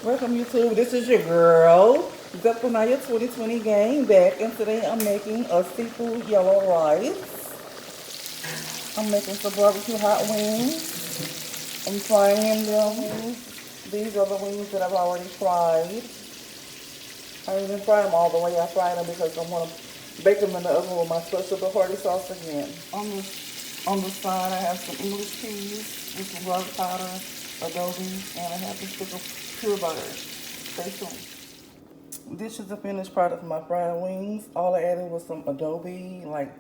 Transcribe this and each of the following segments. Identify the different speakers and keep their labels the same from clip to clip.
Speaker 1: Welcome YouTube, this is your girl, Zephaniah 2020 gang back, and today I'm making a seafood yellow rice. I'm making some barbecue hot wings. I'm frying them. These are the wings that I've already fried. I didn't fry them all the way, I fried them because I want to bake them in the oven with my special Bacardi sauce again. On the side I have some English peas with some garlic powder, adobe, and I have a stick of pure butter. Stay tuned. This is the finished product of my fried wings. All I added was some adobe, like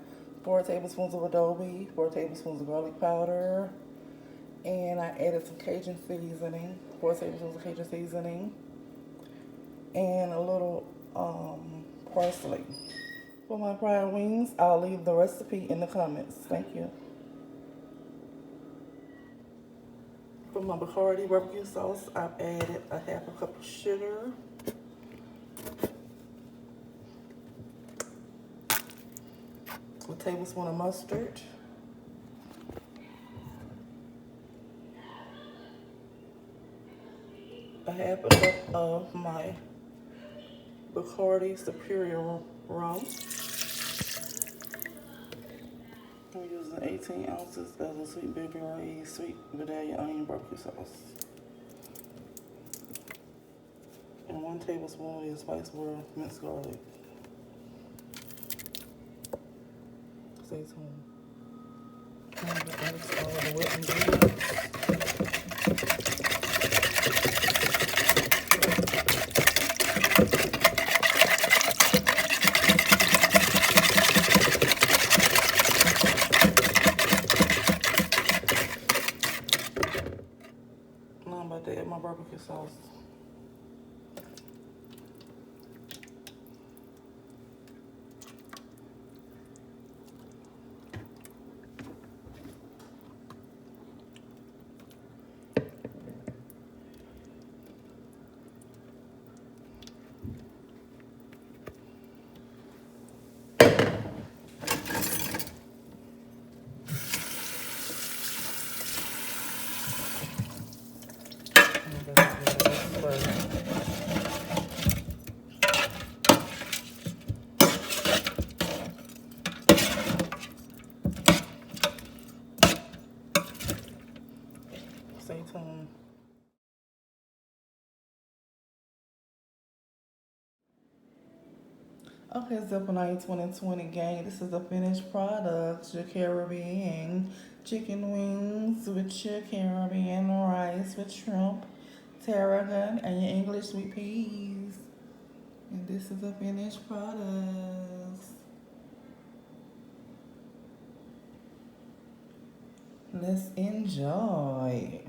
Speaker 1: 4 tablespoons of adobe, 4 tablespoons of garlic powder, and I added some Cajun seasoning, 4 tablespoons of Cajun seasoning, and a little parsley. For my fried wings, I'll leave the recipe in the comments. Thank you. For my Bacardi barbecue sauce, I've added a half a cup of sugar, a tablespoon of mustard, a half a cup of my Bacardi Superior rum. I'm using 18 ounces of the Sweet Baby Ray's Sweet Vidalia Onion Barbecue Sauce. And 1 tablespoon of spice world minced garlic. Stay tuned. I'm going to mix all the wet ingredients. Now I'm about to add my barbecue sauce. Stay tuned. Okay, Zephaniah 2020 gang, this is the finished product. Your Caribbean chicken wings with your Caribbean rice with shrimp, tarragon, and your English sweet peas. And this is the finished product. Let's enjoy.